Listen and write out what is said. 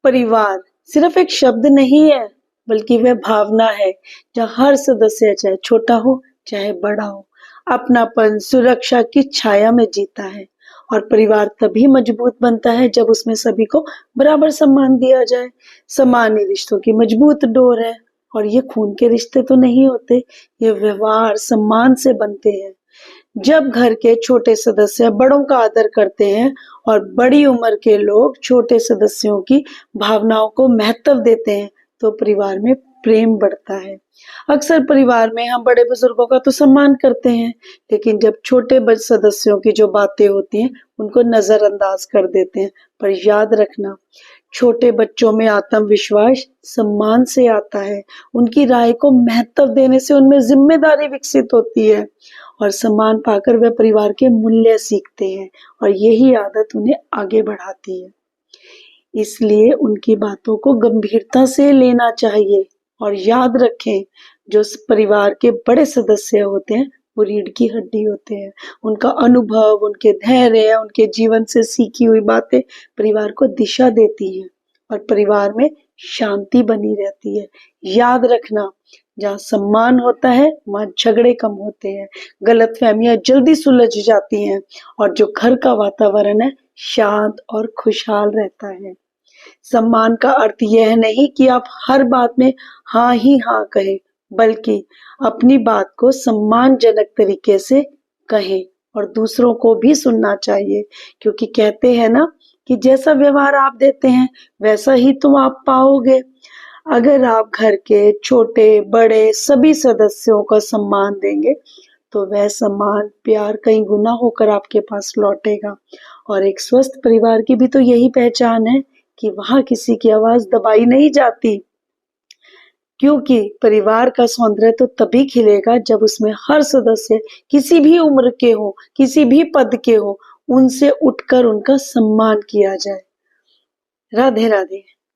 परिवार सिर्फ एक शब्द नहीं है, बल्कि वह भावना है जहाँ हर सदस्य चाहे छोटा हो चाहे बड़ा हो, अपनापन सुरक्षा की छाया में जीता है। और परिवार तभी मजबूत बनता है जब उसमें सभी को बराबर सम्मान दिया जाए। सम्मान ही रिश्तों की मजबूत डोर है। और ये खून के रिश्ते तो नहीं होते, ये व्यवहार सम्मान से बनते हैं। जब घर के छोटे सदस्य बड़ों का आदर करते हैं और बड़ी उम्र के लोग छोटे सदस्यों की भावनाओं को महत्व देते हैं, तो परिवार में प्रेम बढ़ता है। अक्सर परिवार में हम बड़े बुजुर्गों का तो सम्मान करते हैं, लेकिन जब छोटे बड़ सदस्यों की जो बातें होती हैं उनको नजरअंदाज कर देते हैं। पर याद रखना, छोटे बच्चों में आत्मविश्वास सम्मान से आता है। उनकी राय को महत्व देने से उनमें जिम्मेदारी विकसित होती है और सम्मान पाकर वे परिवार के मूल्य सीखते हैं और यही आदत उन्हें आगे बढ़ाती है। इसलिए उनकी बातों को गंभीरता से लेना चाहिए और याद रखें, जो परिवार के बड़े सदस्य होते हैं वो रीढ़ की हड्डी होते हैं। उनका अनुभव, उनके धैर्य, उनके जीवन से सीखी हुई बातें परिवार को दिशा देती है और परिवार में शांति बनी रहती है। याद रखना, जहाँ सम्मान होता है वहाँ झगड़े कम होते हैं, गलतफहमियां जल्दी सुलझ जाती हैं और जो घर का वातावरण है शांत और खुशहाल रहता है। सम्मान का अर्थ यह नहीं कि आप हर बात में हाँ ही हाँ कहें, बल्कि अपनी बात को सम्मानजनक तरीके से कहें और दूसरों को भी सुनना चाहिए। क्योंकि कहते हैं ना कि जैसा व्यवहार आप देते हैं वैसा ही तुम आप पाओगे। अगर आप घर के छोटे बड़े सभी सदस्यों का सम्मान देंगे तो वह सम्मान प्यार कई गुना होकर आपके पास लौटेगा। और एक स्वस्थ परिवार की भी तो यही पहचान है कि वहां किसी की आवाज दबाई नहीं जाती, क्योंकि परिवार का सौंदर्य तो तभी खिलेगा जब उसमें हर सदस्य किसी भी उम्र के हो, किसी भी पद के हो, उनसे उठकर उनका सम्मान किया जाए। राधे राधे।